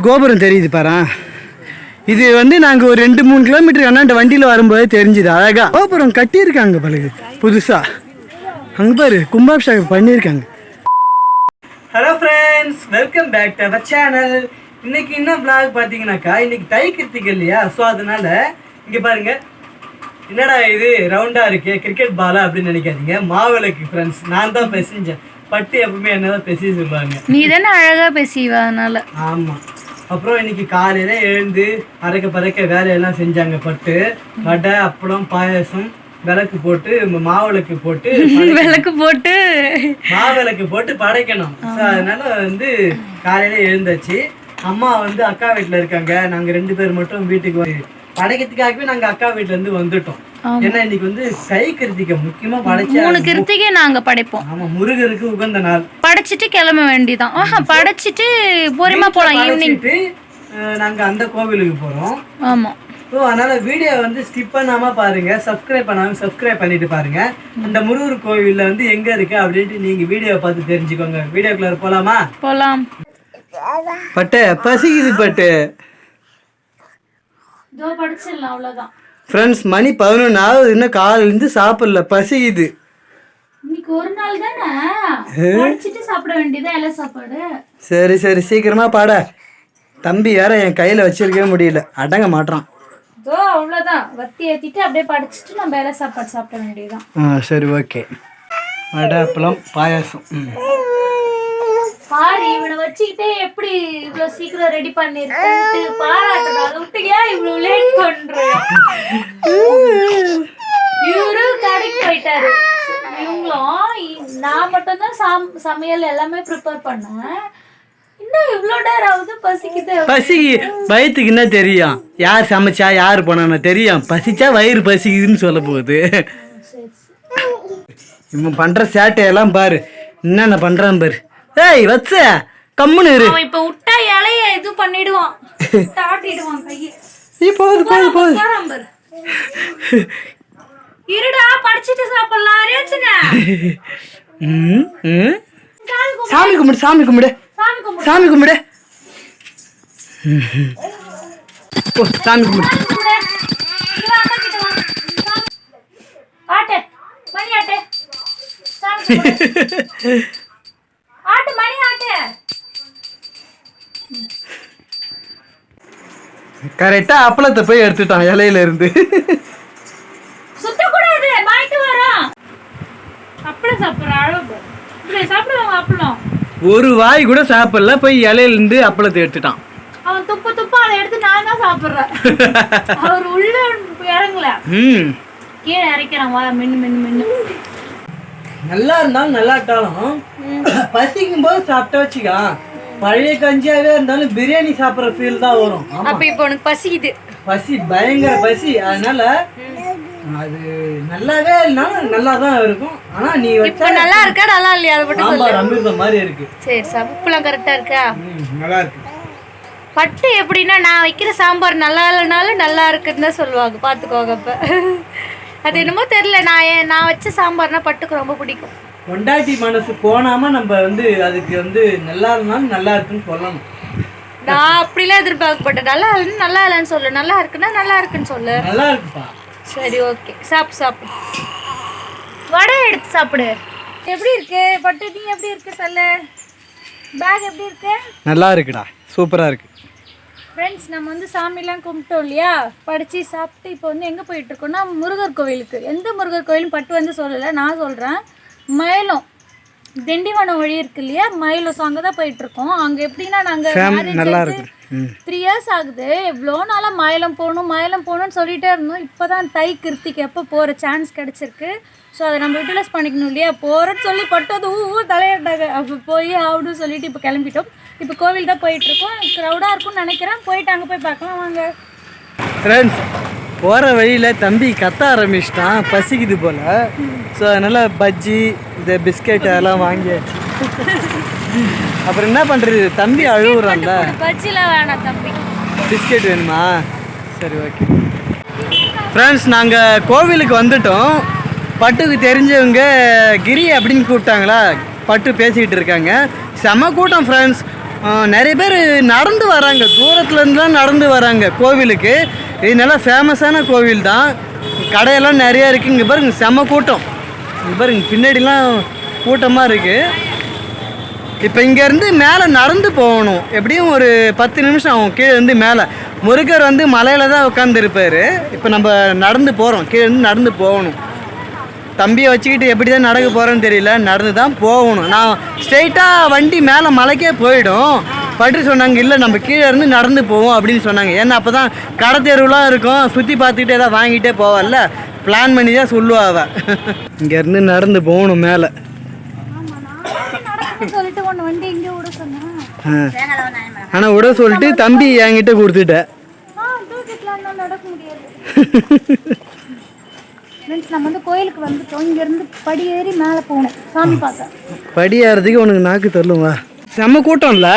கோபுரம் தெரியுது பாரு. இது வந்து நாங்க ஒரு 2-3 கிலோமீட்டர் அண்ணாண்ட வண்டியில வரும்போது தெரிஞ்சுது. அழகா கோபுரம் கட்டியிருக்காங்க பழகு புதுசா. அங்க பாரு கும்பாபிஷேகம் பண்ணியிருக்காங்க. Hello friends, welcome back to our channel. இன்னைக்கு என்ன vlog பார்த்தீங்கன்னாக்கா, இன்னைக்கு தை கிருத்திகை இல்லையா? ஸோ அதனால இங்கே பாருங்க, என்னடா இது ரவுண்டா இருக்கு கிரிக்கெட் பாலா அப்படின்னு நினைக்காதீங்க. மாவிளக்கு ஃப்ரெண்ட்ஸ், நான் தான் பேசிஞ்சேன். பட்டு எப்பவுமே என்னதான் பேசி சொல்லுவாங்க. நீ தானே அழகா பேசிவ அதனால. ஆமா. அப்புறம் இன்னைக்கு காலையில எழுந்து அரைக்க பறக்க வேலையெல்லாம் செஞ்சாங்க. பட்டு வடை, அப்பளம், பாயாசம், விளக்கு போட்டு மாவிளக்கு போட்டு மாவிளக்கு போட்டு படைக்கணும். அதனால வந்து காலையில எழுந்தாச்சு. அம்மா வந்து அக்கா வீட்டுல இருக்காங்க. நாங்க 2 பேர் மட்டும் வீட்டுக்கு படைக்கிறதுக்காகவே நாங்க அக்கா வீட்டுல இருந்து வந்துட்டோம். ஏன்னா இன்னைக்கு வந்து தை கிருத்திகை முக்கியமா படைச்சு 3 கிருத்திகை நாங்க படைப்போம். ஆமா, முருகருக்கு உகந்த நாள். படைச்சிட்டு கிளம்ப வேண்டியதான். படைச்சிட்டு பொறுமா போலாம். ஈவினிங் நாங்க அந்த கோவிலுக்கு போறோம். ஆமா. ஸோ அதனால வீடியோ வந்து ஸ்கிப் பண்ணாம பாருங்க. சப்ஸ்கிரைப் பண்ணாம சப்ஸ்கிரைப் பண்ணிட்டு பாருங்க. அந்த முருகர் கோவில்ல வந்து எங்க இருக்கு அப்படின்ட்டு நீங்க வீடியோவை பார்த்து தெரிஞ்சுக்கோங்க. வீடியோக்குள்ள போலாமா? போலாம். பட்டு பசிக்குது. பட்டு இதோ படிச்சிடலாம், அவ்வளவுதான். ஃப்ரெண்ட்ஸ், மணி 11 இன்னும் காலையிலேருந்து சாப்பிடல, பசிக்குது. இன்னைக்கு ஒரு நாள் தானே, படிச்சிட்டு சாப்பிட வேண்டியதா எல்லா சாப்பாடு. சரி சரி, சீக்கிரமா பாட. தம்பி வேற என் கையில வச்சிருக்கவே முடியல, அடங்க மாட்டான். இதோ அவ்வளவுதான், வத்தி ஏத்திட்டு அப்படியே படிச்சிட்டு நம்ம எல்லா சாப்பாடு சாப்பிட வேண்டியதுதான். சரி, ஓகே. வடை, அப்பளம், பாயாசம். பாரு, இவனை வச்சுக்கிட்டே எப்படி இவ்வளவு சீக்கிரம் ரெடி பண்ணிருக்கேன்ட்டு பாராட்டுறா. அதை விட்டு ஏன் இவ்வளவு லேட் பண்ற? இவரு கடைக்கு போயிட்டாரு. இவங்களும் நான் மட்டும் தான் சமையல் எல்லாமே ப்ரிப்பேர் பண்ணேன். இன்னும் இவ்வளவு நேரம் ஆகுது. பசிக்குது. பசிக்கு வயிற்றுக்கு என்ன தெரியும்? யார் சமைச்சா யார் போனா தெரியும். பசிச்சா வயிறு பசிக்குதுன்னு சொல்ல போகுது. இவன் பண்ற சேட்டையெல்லாம் பாரு, என்னென்ன பண்றான் பாரு. ஏய் வச்ச கம்முன்னு இரு. அவன் இப்ப விட்டா இலைய இது பண்ணிடுவான், தாட்டிடுவான் கையை. நீ போகுது. இருடா, படிச்சிட்டு சாப்பிடலாம். ரேச்சுங்க, சாமி கும்பிடு. சாமி கும்பிடு. சாமி கும்பிடு. சாமி கும்பிடு. ஆட்டு மணி ஆட்டு. ஆட்டு மணி ஆட்டு. கரெக்டா அப்பளத்தை போய் எடுத்துட்டான் இலையில இருந்து. சுத்த கூடாது, மாயிட்டு வரோம். அப்பளம் சாப்பிடுற அளவு இப்படி சாப்பிடுவாங்க. அப்பளம் ஒரு வாய் கூட சாப்பிடல, போய் இலையில இருந்து அப்பளத்தை எடுத்துட்டான். அவன் துப்ப அதை எடுத்து நான் தான் சாப்பிடுறேன். அவர் உள்ள இறங்கல, கீழே இறக்கிறான். வா, மின்னு நல்லா இருந்தாலும் நல்லாட்டாலும் பசிக்கும் போது சாப்பிட்டா வச்சுக்கா. பழைய கஞ்சியாவே இருந்தாலும் பிரியாணி சாப்பிட்ற ஃபீல் தான் வரும். அப்ப இப்போ உனக்கு பசிக்குது. பசி, பயங்கர பசி. அதனால அது நல்லாவே இல்லைனாலும் நல்லா தான் இருக்கும். ஆனா நீ வச்சா நல்லா இருக்கா நல்லா இல்லையா அதை மட்டும் சொல்லு. அமிர்தம் மாதிரி இருக்கு. சரி, உப்புலாம் கரெக்டா இருக்கா? நல்லா இருக்கு. பட்டு எப்படின்னா, நான் வைக்கிற சாம்பார் நல்லா இல்லைனாலும் நல்லா இருக்குன்னு தான் சொல்லுவாங்க. பாத்துக்கோங்க. அப்ப அது என்னமோ தெரியல, நான் வச்ச சாம்பார்னா பட்டுக்கு ரொம்ப பிடிக்கும். கொண்டாட்டி மனசு போனாம நம்ம வந்து அதுக்கு வந்து நல்லா இருந்தாலும் நல்லா இருக்குன்னு சொல்லணும். நான் அப்படிலாம் எதிர்பார்க்கப்பட்டேன். நல்லா இல்லைன்னு நல்லா இல்லைன்னு சொல்லு, நல்லா இருக்குன்னா நல்லா இருக்குன்னு சொல்லு. நல்லா இருக்குப்பா. சரி, ஓகே. சாப்பிடு. வடை எடுத்து சாப்பிடு. எப்படி இருக்கு பட்டு? நீ எப்படி இருக்கு சொல்லு. பேக் எப்படி இருக்கு? நல்லா இருக்குடா, சூப்பரா இருக்கு. ஃப்ரெண்ட்ஸ், நம்ம வந்து சாமிலாம் கும்பிட்டோம் இல்லையா, படித்து சாப்பிட்டு இப்போ வந்து எங்கே போயிட்டுருக்கோன்னா முருகர் கோவிலுக்கு. எந்த முருகர் கோயிலும் பட்டு வந்து சொல்லலை, நான் சொல்கிறேன். மயிலம், திண்டிவனம் வழி இருக்கு இல்லையா, மயிலம். ஸோ அங்கே தான் போயிட்டுருக்கோம். அங்கே எப்படின்னா, நாங்கள் மேரேஜ் 3 இயர்ஸ் ஆகுது. எவ்வளோ நாளாக மயிலம் போகணும்னு சொல்லிகிட்டே இருந்தோம். இப்போ தான் தை கிருத்திக்கு எப்போ போகிற சான்ஸ் கிடச்சிருக்கு. ஸோ அதை நம்ம யூட்டிலைஸ் பண்ணிக்கணும் இல்லையா. போகிறேன்னு சொல்லி பட்டு அது தலையிட்டாங்க. அப்போ போய் ஆகணும்னு சொல்லிட்டு இப்போ கிளம்பிட்டோம். இப்போ கோவில் தான் போயிட்டுருக்கோம். க்ரௌடாக இருக்கும்னு நினைக்கிறேன். போயிட்டு அங்கே போய் பார்க்கலாம் வாங்க. ஃப்ரெண்ட்ஸ், போகிற வழியில் தம்பி கத்த ஆரம்பிச்சிட்டான், பசிக்குது போல். ஸோ அதனால் பஜ்ஜி, இந்த பிஸ்கெட் அதெல்லாம் வாங்கியாச்சு. அப்புறம் என்ன பண்ணுறது, தம்பி அழுகுறான்ல. பஜ்ஜிலாம் வேணாம் தம்பி, பிஸ்கெட் வேணுமா? சரி, ஓகே. ஃப்ரெண்ட்ஸ், நாங்கள் கோவிலுக்கு வந்துட்டோம். பட்டுக்கு தெரிஞ்சவங்க கிரி அப்படின்னு கூப்பிட்டாங்களா. பட்டு பேசிக்கிட்டு இருக்காங்க. செம கூட்டம் ஃப்ரெண்ட்ஸ். நிறைய பேர் நடந்து வராங்க, தூரத்துலேருந்துலாம் நடந்து வராங்க கோவிலுக்கு. இது நல்லா ஃபேமஸான கோவில் தான், கடையெல்லாம் நிறையா இருக்குது. இங்கே பாருங்க செம கூட்டம், இங்கே பாருங்க பின்னாடிலாம் கூட்டமாக இருக்குது. இப்போ இங்கேருந்து மேலே நடந்து போகணும், எப்படியும் ஒரு 10 நிமிஷம் ஆகும். கீழே இருந்து மேலே முருகர் வந்து மலையில் தான் உட்காந்துருப்பார். இப்போ நம்ம நடந்து போகிறோம், கீழே இருந்து நடந்து போகணும். தம்பியை வச்சுக்கிட்டு எப்படி தான் நடக்க போகிறேன்னு தெரியல, நடந்து தான் போகணும். நான் ஸ்ட்ரெயிட்டாக வண்டி மேலே மலைக்கே போயிடும். பட்டு சொன்னாங்க இல்லை நம்ம கீழே இருந்து நடந்து போவோம் அப்படின்னு சொன்னாங்க. ஏன்னா அப்போ தான் கடை தெருவுலாம் இருக்கும், சுற்றி பார்த்துக்கிட்டே தான் வாங்கிட்டே போவாள்ல, பிளான் பண்ணி தான் சொல்லுவா அவள். இங்கேருந்து நடந்து போகணும் மேலே. சொல்லிட்டு ஒன்று வண்டி இங்கே விட சொன்னேன், ஆனால் விட சொல்லிட்டு தம்பி என்கிட்ட கொடுத்துட்டேன். நடக்க முடியாது. நம்ம வந்து கோயிலுக்கு வந்துட்டோம், இங்கேருந்து படி ஏறி மேலே போகணும் சாமி பார்க்க. படி ஏறதுக்கு உனக்கு நாக்கு தரலுமா? செம்ம கூட்டம் இல்லை,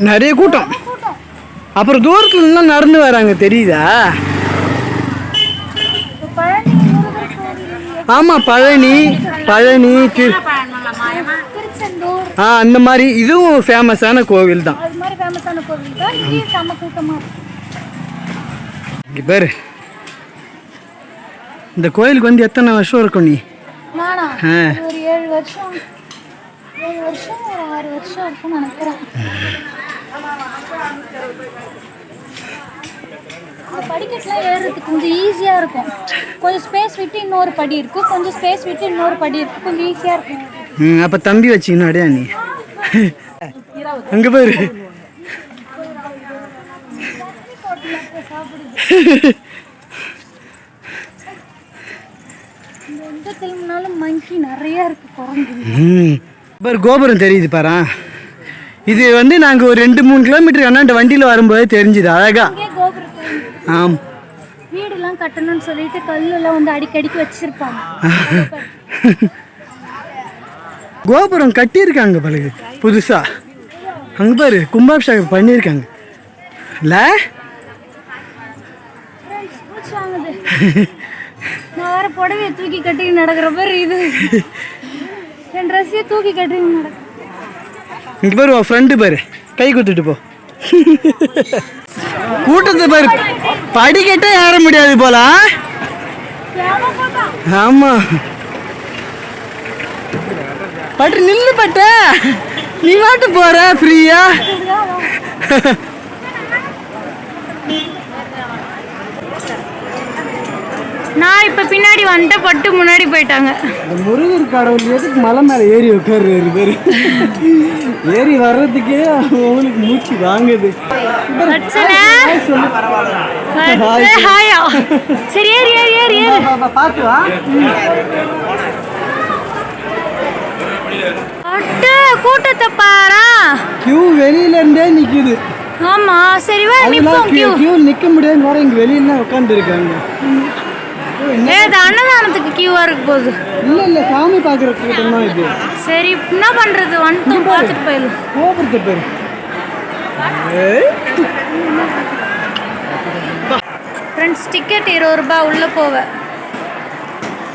நிறைய கூட்டம். அப்புறம் தூரத்துலலாம் நடந்து வராங்க தெரியுதா? ஆமாம், பழனி திருச்செந்தூர் அந்த மாதிரி இதுவும் ஃபேமஸான கோவில் தான். இங்கே பேர் இந்த கோயிலுக்கு வந்து எத்தனை வருஷம் இருக்கும் நீ? ஒரு 7 வருஷம் 7 வருஷம் ஒரு 6 வருஷம் இருக்கும்னு நினைக்கிறேன். இந்த படிக்கட்டுலாம் ஏறுறதுக்கு கொஞ்சம் ஈஸியாக இருக்கும். கொஞ்சம் ஸ்பேஸ் விட்டு இன்னொரு படி இருக்கும், கொஞ்சம் ஸ்பேஸ் விட்டு இன்னொரு படி இருக்கும், கொஞ்சம் ஈஸியாக இருக்கும். அப்போ தம்பி வச்சிக்கணும் அடையா நீ. அங்கே பாரு எங்க திரும்பினாலும் மங்கி நிறைய இருக்கு, குரங்கு. பாரு கோபுரம் தெரியுது பாரு. இது வந்து நாங்கள் ஒரு 2-3 கிலோமீட்டர் அண்ணாண்ட வண்டியில் வரும்போது தெரிஞ்சுது அழகா. ஆம், வீடுலாம் கட்டணும்னு சொல்லிட்டு கல்லெல்லாம் வந்து அடிக்கடிக்கு வச்சிருப்பாங்க. கோபுரம் கட்டியிருக்காங்க பழகு புதுசா. அங்கே பாரு கும்பாபிஷேகம் பண்ணியிருக்காங்க இல்லை? நான் வேற புடவையை தூக்கி கட்டி நடக்கிற பேர் இது, என் ட்ரெஸ்ஸையே தூக்கி கட்டி நடக்க. இங்கே பாரு உன் ஃப்ரெண்டு பாரு, கை கொடுத்துட்டு போ. கூட்டத்தை பாரு, படிக்கட்டே ஏற முடியாது போல. ஆமா பட்டு நில்லு பட்ட, நீ மாட்டு போற ஃப்ரீயா. நான் இப்ப பின்னாடி வந்துட்ட, பட்டு முன்னாடி போயிட்டாங்க. முருகர் கடவுள் எதுக்கு மலை மேலே ஏறி உட்காருறாரு பேரு, ஏறி வர்றதுக்கே உங்களுக்கு மூச்சு வாங்குது. சரி ஏறி ஏறி ஏறி ஏறி பார்த்து வா. கூட்டத்தை பாரா, கியூ வெளியில இருந்தே நிக்குது. ஆமா சரி வா நிப்போம். கியூ நிக்க முடியாது, வர இங்க வெளியில உட்கார்ந்து இருக்காங்க. ஏது அன்னதானத்துக்கு கியூவா இருக்கு போகுது. இல்ல சாமி பாக்குற கூட்டம் தான் இது. சரி என்ன பண்றது, வந்து பார்த்துட்டு போயிடலாம். கோபுரத்தை பேரு ஃப்ரெண்ட்ஸ், டிக்கெட் 20 ரூபாய் உள்ள போவ,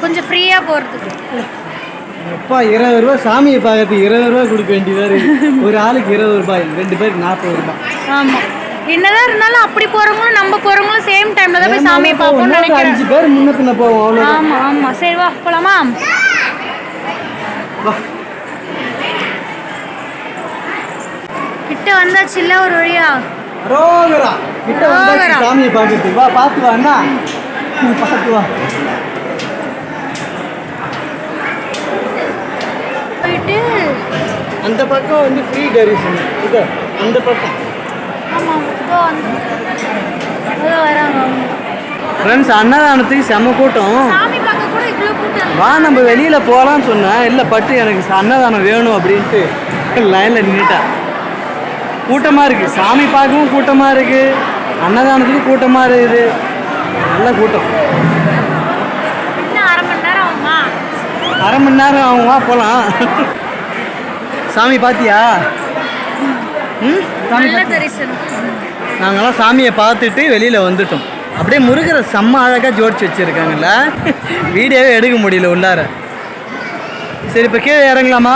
கொஞ்சம் ஃப்ரீயா போறதுக்கு. அப்பா 20 ரூபாய் சாமியை பார்க்கறதுக்கு 20 ரூபாய் கொடுக்க வேண்டியதா இருக்கு. ஒரு ஆளுக்கு 20 ரூபாய், 2 பேருக்கு 40 ரூபாய். ஆமா, என்னதான் இருந்தாலும் அப்படி போறவங்களும் நம்ம போறவங்களும் சேம் டைம்ல தான் போய் சாமியை பார்ப்போம்னு நினைக்கிறேன். 5 பேர் முன்ன பின்ன போவோம் அவ்வளவு. ஆமா ஆமா சரி வா போலாமா. கிட்ட வந்தாச்சு இல்ல ஒரு வழியா. ரோகரா கிட்ட வந்தாச்சு சாமியை பார்க்கறதுக்கு. வா பாத்து வா அண்ணா, நீ பாத்து வா. போயிட்டு அந்த பக்கம் வந்து ஃப்ரீ தரிசனம் இது, அந்த பக்கம். ஃப்ரெண்ட்ஸ், அன்னதானத்துக்கு செம கூட்டம். வா நம்ம வெளியில் போகலான்னு சொன்னேன். இல்லை பட்டு எனக்கு அன்னதானம் வேணும் அப்படின்ட்டு லைனில் நின்றுட்டா. கூட்டமாக இருக்குது, சாமி பார்க்கவும் கூட்டமாக இருக்குது, அன்னதானத்துக்கும் கூட்டமாக இருக்குது, நல்ல கூட்டம். அரை மணி நேரம் ஆகும், வா போகலாம். சாமி பார்த்தியா? நாங்களாம் சாமியை பார்த்துட்டு வெளியில் வந்துட்டோம். அப்படியே முருகரை செம்ம அழகாக ஜோடிச்சு வச்சுருக்காங்கல்ல, வீடியோவே எடுக்க முடியல உள்ளார. சரி இப்போ கீழே இறங்கலாமா?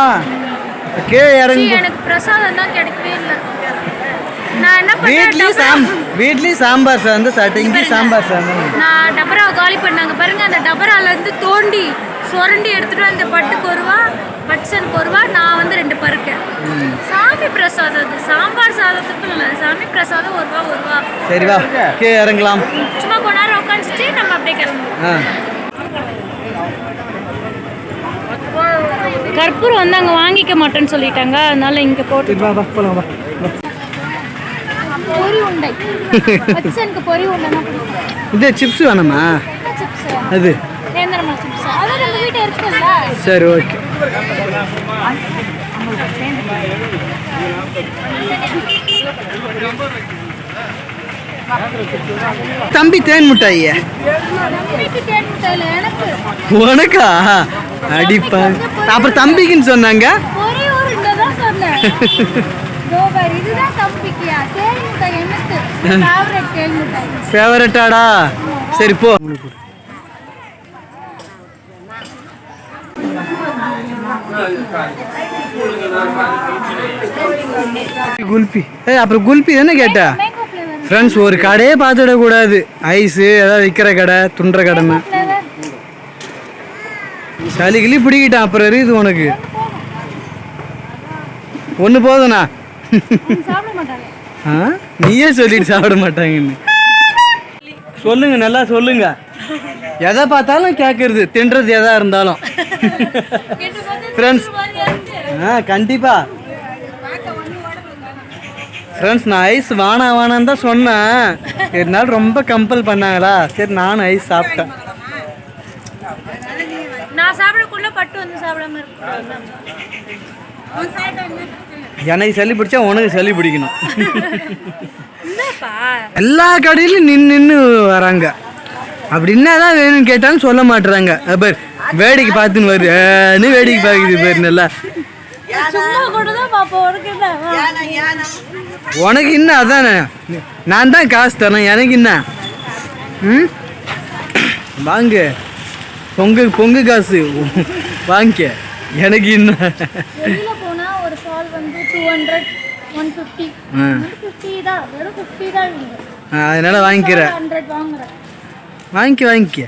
கீழே இறங்கி எனக்கு பிரசாதம் தான் கிடைக்கவே இல்லை. நான் என்ன பண்ணேன், வீட்லேயும் சாம்பார் சாதம் சாப்பிட்டேன், இங்கேயும் சாம்பார் சாதம். நான் டபராவை காலி பண்ணாங்க பாருங்க. அந்த டபராலேருந்து தோண்டி சுரண்டி எடுத்துட்டு அந்த பட்டுக்கு ஒருவா பட்சனுக்கு ஒருவா, நான் வந்து 2 பருக்கு. சாமி பிரசாதம் அது, சாம்பார் சாதத்துக்கும் இல்லை, சாமி பிரசாதம் ஒருவா. சரி வா கீழே இறங்கலாம். சும்மா கொஞ்ச நேரம் உட்காந்துட்டு நம்ம அப்படியே கிளம்புவோம். கற்பூரம் வந்து அங்கே வாங்கிக்க மாட்டேன்னு சொல்லிட்டாங்க, அதனால இங்கே போட்டு போலாம் வா. பொரி உண்டை பச்சனுக்கு பொரி உண்டைனா பிடிக்கும். இது சிப்ஸ் வேணுமா? சிப்ஸ் அது நேந்திரமா சிப்ஸ், அது நம்ம வீட்டில் இருக்குல்ல. சரி ஓகே. தம்பி தேன் மிட்டாய். தேன் மிட்டாயில் எனக்கு உனக்கா? அடிப்பா. அப்புறம் தம்பிக்குன்னு சொன்னாங்க. ஒரே ஒரு உண்டை தான் சொன்னேன். இதுதான் தம்பிக்கியா? தேன் மிட்டாய் எனக்கு ஃபேவரட். தேன் மிட்டாய் ஃபேவரட்டாடா? சரி போ. குல்பி. அப்புறம் குல்பி தானே கேட்டா? ஃப்ரெண்ட்ஸ் ஒரு கடையே பார்த்துடக்கூடாது, ஐஸு ஏதாவது விற்கிற கடை துண்டுற கடைன்னு. சளி கிளி பிடிக்கிட்டான், அப்புறம் இருக்குது உனக்கு. ஒன்று போதுண்ணா. நீயே சொல்லிட்டு சாப்பிட மாட்டாங்கன்னு சொல்லுங்க, நல்லா சொல்லுங்க. எதை பார்த்தாலும் கேட்கறது, தின்றது எதா இருந்தாலும். ஃப்ரெண்ட்ஸ் கண்டிப்பா ஃப்ரெண்ட்ஸ், நான் ஐஸ் வானான்னு தான் சொன்னேன், இருந்தாலும் ரொம்ப கம்பல் பண்ணாங்களா, சரி நானும் ஐஸ் சாப்பிட்டேன். நான் சாப்பிடக்குள்ள பட்டு வந்து சாப்பிடாம இருக்கு. எனக்கு சளி பிடிச்சா உனக்கு சளி பிடிக்கணும். எல்லா கடையிலும் நின்று வராங்க, அப்படி என்னதான் வேணும்னு கேட்டாலும் சொல்ல மாட்டுறாங்க. பாரு வேடிக்கை பார்த்துன்னு வருது, வேடிக்கை பார்க்குது பாரு. நல்லா உனக்கு என்ன அதானே, நான் தான் காசு தரேன், எனக்கு என்ன? வாங்க பொங்கு காசு வாங்கிக்க, எனக்கு என்ன? ஒரு சால் வந்து 200 150 தான், வெறும் 50 தான். அதனால வாங்கிக்கிறேன். வாங்கிக்க.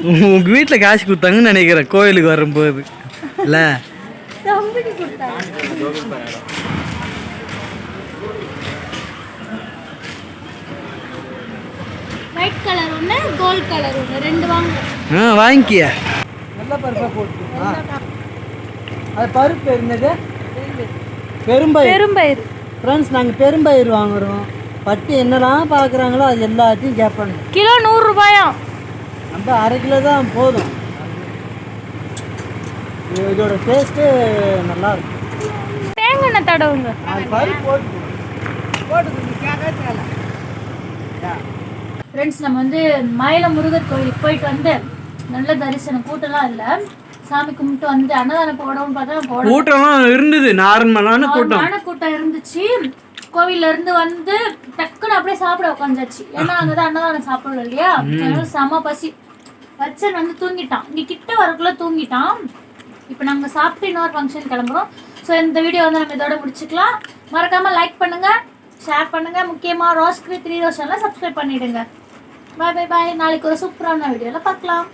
உங்க வீட்டில் காசு கொடுத்தாங்கன்னு நினைக்கிறேன் கோயிலுக்கு வரும்போது இல்லை? ஒயிட் கலர் ஒன்று, கோல்ட் கலர் ஒன்று, 2 வாங்க. வாங்கிக்க. நல்ல பருப்பாக போட்டு. அது பருப்பு இருந்தது பெரும்பயிறு. ஃப்ரெண்ட்ஸ் நாங்கள் பெரும்பயிறு வாங்குறோம். பட்டி என்னெல்லாம் பார்க்குறாங்களோ அது எல்லாத்தையும் கேட்பாங்க. கிலோ 100 ரூபாயா? நம்ம 1/2 கிலோ தான் போதும். இதோட டேஸ்ட்டு நல்லா இருக்கும். தேங்காய் எண்ணெய் தடவுங்க. ஃப்ரெண்ட்ஸ் நம்ம வந்து மயிலம் முருகர் கோயிலுக்கு போயிட்டு வந்து நல்ல தரிசனம், கூட்டம்லாம் இல்லை, சாமி கும்பிட்டு வந்து அன்னதானம் போடவும் பார்த்தா கூட்டம்லாம் இருந்தது, நார்மலான கூட்டம் இருந்துச்சு. கோவில்ல இருந்து வந்து டக்குன்னு அப்படியே சாப்பிட உட்காந்துச்சு, ஏன்னா அங்கதான் அன்னதானம் சாப்பிடல இல்லையா, செம பசி. வச்சன் வந்து தூங்கிட்டான், இங்க கிட்ட வரக்குள்ள தூங்கிட்டான். இப்போ நாங்கள் சாப்பிட்டு இன்னொரு ஃபங்க்ஷன் கிளம்புறோம். ஸோ இந்த வீடியோ வந்து நம்ம இதோட முடிச்சுக்கலாம். மறக்காமல் லைக் பண்ணுங்கள், ஷேர் பண்ணுங்கள், முக்கியமாக ரோஸ்கிரி 3 ரோஸ் எல்லாம் சப்ஸ்கிரைப் பண்ணிவிடுங்க. பாய். நாளைக்கு ஒரு சூப்பரான வீடியோவில் பார்க்கலாம்.